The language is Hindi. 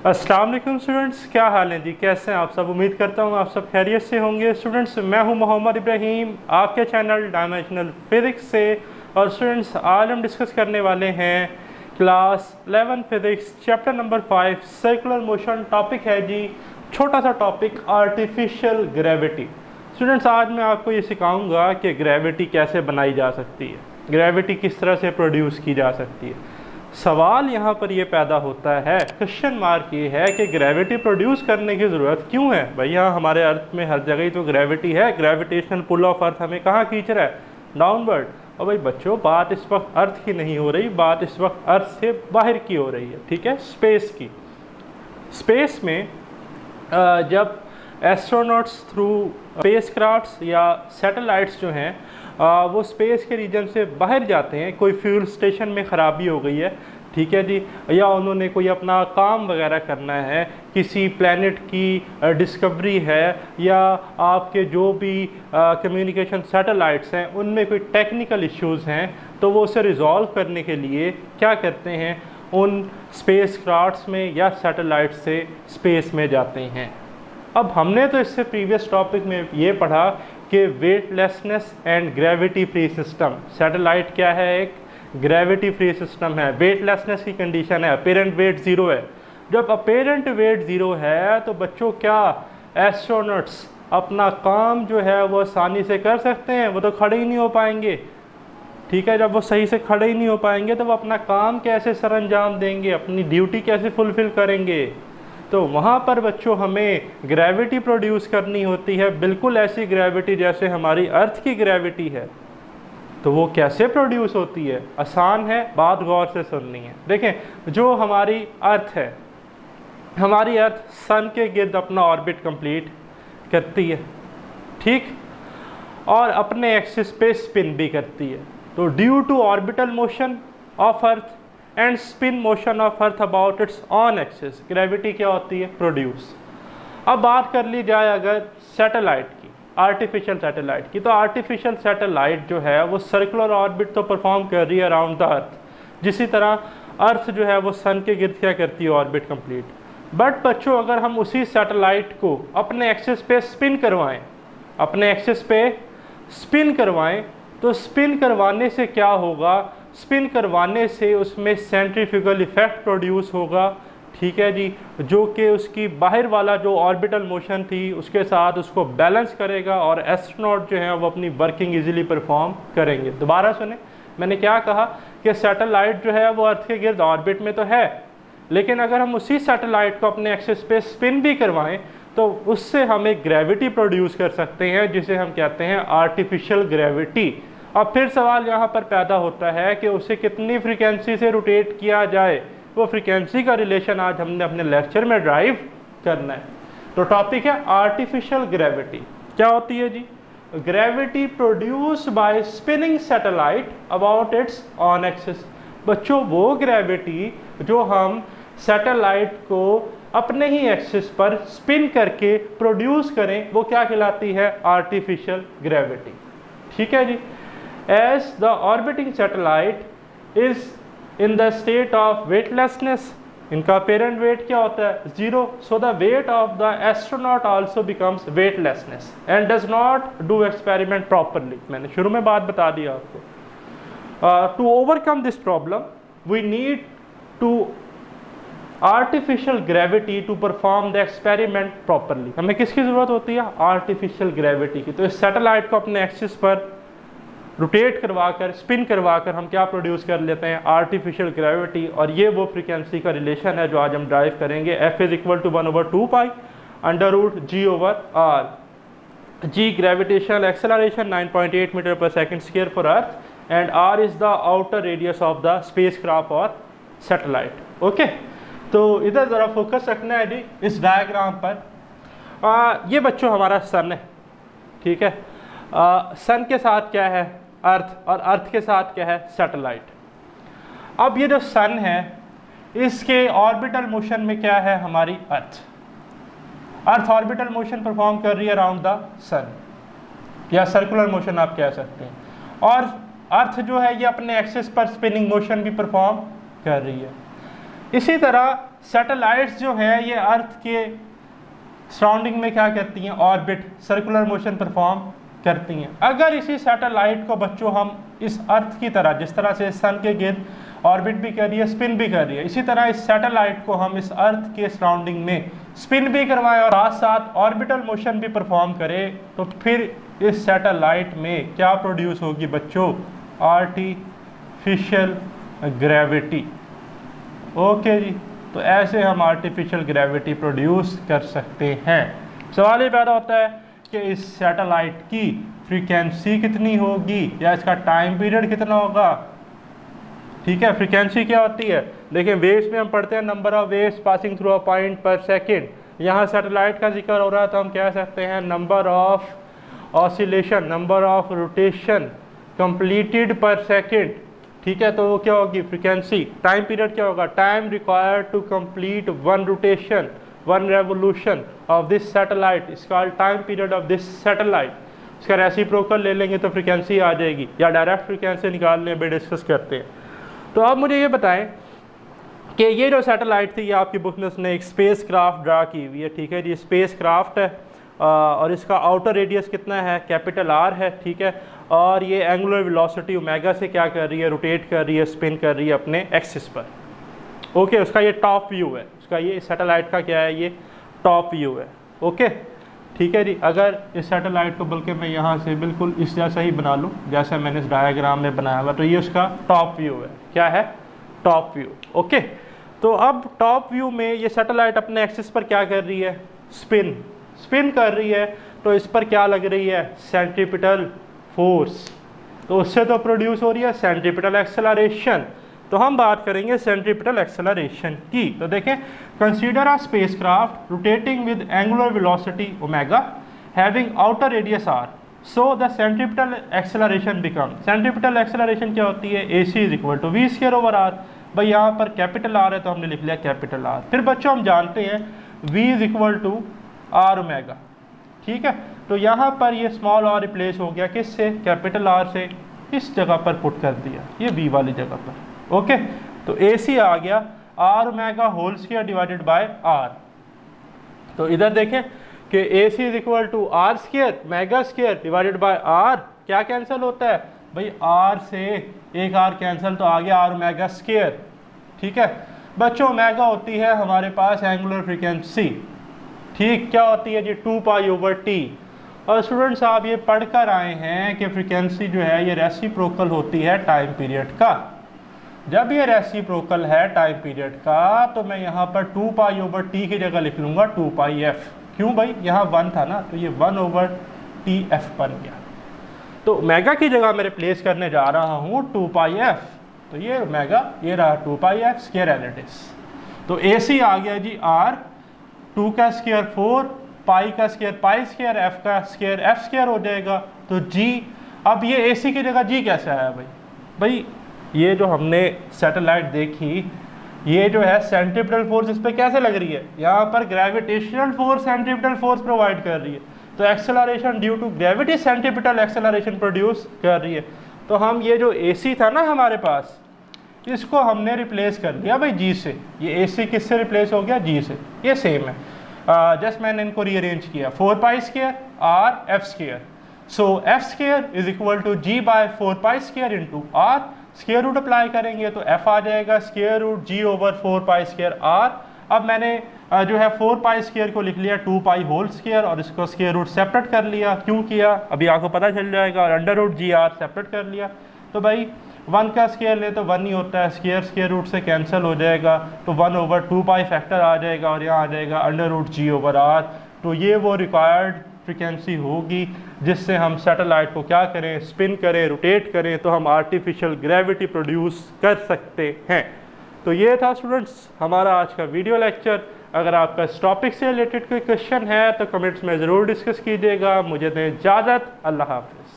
अस्सलाम वालेकुम स्टूडेंट्स, क्या हाल है जी? कैसे हैं आप सब? उम्मीद करता हूँ आप सब खैरियत से होंगे। स्टूडेंट्स, मैं हूँ मोहम्मद इब्राहिम आपके चैनल डायमेंशनल फिज़िक्स से। और स्टूडेंट्स, आज हम डिस्कस करने वाले हैं class 11 physics chapter number 5 circular motion. Topic है जी, छोटा सा टॉपिक, आर्टिफिशियल ग्रेविटी। स्टूडेंट्स, आज मैं आपको ये सिखाऊँगा कि ग्रेविटी कैसे बनाई जा सकती है, ग्रेविटी किस तरह से प्रोड्यूस की जा सकती है। सवाल यहाँ पर ये पैदा होता है, क्वेश्चन मार्क ये है कि ग्रेविटी प्रोड्यूस करने की ज़रूरत क्यों है? भैया हमारे अर्थ में हर जगह ही तो ग्रेविटी है, ग्रेविटेशनल पुल ऑफ अर्थ हमें कहाँ खींच रहा है? डाउनवर्ड। और भाई बच्चों, बात इस वक्त अर्थ की नहीं हो रही, बात इस वक्त अर्थ से बाहर की हो रही है, ठीक है, स्पेस की। स्पेस में जब एस्ट्रोनॉट्स थ्रू स्पेसक्राफ्ट्स या सैटेलाइट्स जो हैं वो स्पेस के रीजन से बाहर जाते हैं, कोई फ्यूल स्टेशन में ख़राबी हो गई है, ठीक है जी, या उन्होंने कोई अपना काम वगैरह करना है, किसी प्लैनेट की डिस्कवरी है, या आपके जो भी कम्युनिकेशन सैटेलाइट्स हैं उनमें कोई टेक्निकल इश्यूज़ हैं, तो वो उसे रिज़ॉल्व करने के लिए क्या करते हैं, उन स्पेस क्राफ्ट्स में या सैटेलाइट से स्पेस में जाते हैं। अब हमने तो इससे प्रीवियस टॉपिक में ये पढ़ा कि weightlessness and gravity free system. Satellite क्या है? एक ग्रेविटी फ्री सिस्टम है। वेटलेसनेस की कंडीशन है, अपेरेंट वेट ज़ीरो है। जब अपेरेंट वेट ज़ीरो है तो बच्चों क्या एस्ट्रोनॉट्स अपना काम जो है वो आसानी से कर सकते हैं? वो तो खड़े ही नहीं हो पाएंगे, ठीक है। जब वो सही से खड़े ही नहीं हो पाएंगे तो वो अपना काम कैसे सर अंजाम देंगे, अपनी ड्यूटी कैसे फुलफ़िल करेंगे? तो वहाँ पर बच्चों हमें ग्रेविटी प्रोड्यूस करनी होती है, बिल्कुल ऐसी ग्रेविटी जैसे हमारी अर्थ की ग्रेविटी है। तो वो कैसे प्रोड्यूस होती है? आसान है, बात गौर से सुननी है। देखें, जो हमारी अर्थ है, हमारी अर्थ सन के गिर्द अपना ऑर्बिट कंप्लीट करती है, ठीक, और अपने एक्सिस पे स्पिन भी करती है। तो due to orbital motion of earth and spin motion of earth about its on axis, gravity क्या होती है? प्रोड्यूस। अब बात कर ली जाए अगर सैटेलाइट की, आर्टिफिशियल सैटेलाइट की, तो आर्टिफिशियल सैटेलाइट जो है वो सर्कुलर ऑर्बिट तो परफॉर्म कर रही है अराउंड द अर्थ, जिसी तरह अर्थ जो है वो सन के गिर्द क्या करती है? Orbit complete. बट बच्चों, अगर हम उसी सैटेलाइट को अपने एक्सिस पे स्पिन करवाएं, अपने एक्सिस पे स्पिन करवाएं, तो स्पिन करवाने से क्या होगा? स्पिन करवाने से उसमें सेंट्रीफ्यूगल इफेक्ट प्रोड्यूस होगा, ठीक है जी, जो कि उसकी बाहर वाला जो ऑर्बिटल मोशन थी उसके साथ उसको बैलेंस करेगा और एस्ट्रोनॉट जो है वो अपनी वर्किंग इजीली परफॉर्म करेंगे। दोबारा सुने, मैंने क्या कहा कि सैटेलाइट जो है वो अर्थ के गिर्द ऑर्बिट में तो है, लेकिन अगर हम उसी सैटेलाइट को अपने एक्सिस पे स्पिन भी करवाएं तो उससे हम एक ग्रेविटी प्रोड्यूस कर सकते हैं, जिसे हम कहते हैं आर्टिफिशियल ग्रेविटी। अब फिर सवाल यहाँ पर पैदा होता है कि उसे कितनी फ्रीक्वेंसी से रोटेट किया जाए। वो फ्रीक्वेंसी का रिलेशन आज हमने अपने लेक्चर में ड्राइव करना है। तो टॉपिक है आर्टिफिशियल ग्रेविटी। क्या होती है जी? Gravity produce by spinning satellite about its on axis. बच्चों, वो ग्रेविटी जो हम सैटेलाइट को अपने ही एक्सिस पर स्पिन करके प्रोड्यूस करें, वो क्या कहलाती है? आर्टिफिशियल ग्रेविटी, ठीक है जी। As the orbiting satellite is in the state of weightlessness, इनका apparent weight क्या होता है? Zero. So the weight of the astronaut also becomes weightlessness and does not do experiment properly. मैंने शुरू में बात बता दी आपको। To overcome this problem, we need to artificial gravity to perform the experiment properly. हमें किसकी ज़रूरत होती है? आर्टिफिशियल ग्रेविटी की। तो इस सैटेलाइट को अपने एक्सिस पर रोटेट करवाकर, स्पिन करवाकर हम क्या प्रोड्यूस कर लेते हैं? Artificial gravity. और ये वो फ्रीक्वेंसी का रिलेशन है जो आज हम ड्राइव करेंगे। F is equal to 1/2 pi under root G/R। G gravitational acceleration 9.8 metre per second square for earth and R is the outer radius of the spacecraft और सैटेलाइट। ओके, तो इधर ज़रा फोकस रखना है जी इस डायग्राम पर। ये बच्चों हमारा सन है, ठीक है। सन के साथ क्या है? अर्थ, और अर्थ के साथ क्या है? सैटेलाइट। अब ये जो सन है इसके ऑर्बिटल मोशन में क्या है? हमारी अर्थ। अर्थ ऑर्बिटल मोशन परफॉर्म कर रही है अराउंड द सन, या सर्कुलर मोशन आप कह सकते हैं। और अर्थ जो है ये अपने एक्सिस पर स्पिनिंग मोशन भी परफॉर्म कर रही है। इसी तरह सैटेलाइट्स जो है ये अर्थ के सराउंडिंग में क्या करती हैं, ऑर्बिट, सर्कुलर मोशन परफॉर्म करती हैं। अगर इसी सैटेलाइट को बच्चों हम इस अर्थ की तरह, जिस तरह से सन के गिर्द ऑर्बिट भी कर रही है, स्पिन भी कर रही है, इसी तरह इस सैटेलाइट को हम इस अर्थ के सराउंडिंग में स्पिन भी करवाएं और साथ साथ ऑर्बिटल मोशन भी परफॉर्म करें, तो फिर इस सैटेलाइट में क्या प्रोड्यूस होगी बच्चों, आर्टिफिशियल ग्रेविटी। ओके जी, तो ऐसे हम आर्टिफिशियल ग्रेविटी प्रोड्यूस कर सकते हैं। सवाल ये पैदा होता है कि इस सैटेलाइट की फ्रीक्वेंसी कितनी होगी या इसका टाइम पीरियड कितना होगा। ठीक है, फ्रीक्वेंसी क्या होती है, देखिए वेव्स में हम पढ़ते हैं number of waves passing through a point पर सेकेंड। यहाँ सैटेलाइट का जिक्र हो रहा है तो हम कह सकते हैं number of oscillation, number of rotation completed पर सेकेंड। ठीक है, तो वो क्या होगी फ्रीक्वेंसी। टाइम पीरियड क्या होगा, time required to complete one rotation, one revolution of this satellite is called time period of this satellite. इसका रेसिप्रोकल ले लेंगे तो फ्रीक्वेंसी आ जाएगी, या डायरेक्ट फ्रीक्वेंसी निकालने में डिस्कस करते हैं। तो अब मुझे ये बताएं कि ये जो सैटेलाइट थी, ये आपकी बुक में उसने एक स्पेस क्राफ्ट ड्रा की हुई है। ठीक है जी, स्पेस क्राफ्ट है और इसका आउटर रेडियस कितना है, कैपिटल आर है। ठीक है, और ये एंगुलर वेलोसिटी ओमेगा से क्या कर रही है, रोटेट कर रही है, स्पिन कर रही है अपने एक्सिस पर। ओके, उसका ये टॉप व्यू है, उसका ये सैटेलाइट का क्या है, ये टॉप व्यू है। ओके, ठीक है जी। अगर इस सैटेलाइट को बल्कि मैं यहाँ से बिल्कुल इस जैसा ही बना लूँ जैसा मैंने इस डायग्राम में बनाया हुआ, तो ये उसका टॉप व्यू है। क्या है, टॉप व्यू। ओके, तो अब टॉप व्यू में ये सैटेलाइट अपने एक्सिस पर क्या कर रही है, स्पिन कर रही है। तो इस पर क्या लग रही है, सेंट्रीपिटल फोर्स, तो उससे तो प्रोड्यूस हो रही है सेंट्रीपिटल एक्सेलरेशन। तो हम बात करेंगे सेंट्रीपिटल एक्सेलरेशन की। तो देखें, consider a spacecraft rotating with angular velocity omega having outer radius R, so the centripetal acceleration become. Centripetal acceleration क्या होती है, AC is equal to V square over R। भाई यहाँ पर कैपिटल आर है तो हमने लिख लिया कैपिटल आर। फिर बच्चों हम जानते हैं V is equal to R omega. ठीक है, तो यहाँ पर ये स्मॉल r रिप्लेस हो गया किससे, कैपिटल R से, इस जगह पर पुट कर दिया, ये V वाली जगह पर। ओके, तो AC आ गया R omega whole square divided by R। तो इधर देखें कि AC is equal to R square omega square divided by R। क्या कैंसिल होता है भाई, R से एक R कैंसिल, तो आ गया R ओमेगा स्क्वायर। ठीक है बच्चों, ओमेगा होती है हमारे पास एंगुलर फ्रीक्वेंसी। ठीक, क्या होती है जी, 2 पाई ओवर टी। और स्टूडेंट्स आप ये पढ़कर आए हैं कि फ्रीक्वेंसी जो है ये रेसिप्रोकल होती है टाइम पीरियड का। जब ये रेसिप्रोकल है टाइम पीरियड का, तो मैं यहाँ पर 2 पाई ओवर टी की जगह लिख लूँगा 2 पाई एफ। क्यों भाई, यहाँ 1 था ना, तो ये 1 ओवर टी एफ बन गया। तो ओमेगा की जगह मैं रिप्लेस करने जा रहा हूँ 2 पाई एफ, तो ये ओमेगा ये रहा 2 pi F square as it is. तो AC आ गया जी R, 2 का स्क्वायर 4, पाई का स्क्वायर पाई स्क्वायर, एफ का स्क्वायर एफ स्क्वायर हो जाएगा। तो G, अब ये AC की जगह G कैसे आया भाई, ये जो हमने सैटेलाइट देखी, ये जो है सेंट्रीपिटल फोर्स इस पर कैसे लग रही है, यहाँ पर gravitational force centripetal force provide कर रही है। तो acceleration due to gravity centripetal acceleration produce कर रही है। तो हम ये जो AC था ना हमारे पास, इसको हमने रिप्लेस कर दिया भाई G से। ये AC किससे रिप्लेस हो गया, G से। ये सेम है, जस्ट मैंने इनको रीअरेंज किया, 4 pi square R F square. So F square is equal to G by 4 pi square into R। Square root apply करेंगे तो F आ जाएगा square root G over 4 pi square R। अब मैंने जो है 4 पाई स्क्वायर को लिख लिया 2 पाई होल स्क्वायर और इसको स्क्वायर रूट सेपरेट कर लिया। क्यों किया अभी आपको पता चल जाएगा, और अंडर रूट GR सेपरेट कर लिया। तो भाई 1 का स्क्वायर ले तो 1 ही होता है, स्क्वायर रूट से कैंसिल हो जाएगा, तो 1 ओवर 2 पाई फैक्टर आ जाएगा और यहाँ आ जाएगा under root G over R। तो ये वो रिक्वायर्ड फ्रिक्वेंसी होगी जिससे हम सैटेलाइट को क्या करें, स्पिन करें, रोटेट करें, तो हम आर्टिफिशियल ग्रेविटी प्रोड्यूस कर सकते हैं। तो ये था स्टूडेंट्स हमारा आज का वीडियो लेक्चर। अगर आपका इस टॉपिक से रिलेटेड कोई क्वेश्चन है तो कमेंट्स में ज़रूर डिस्कस कीजिएगा। मुझे दें इजाज़त, अल्लाह हाफ़िज़।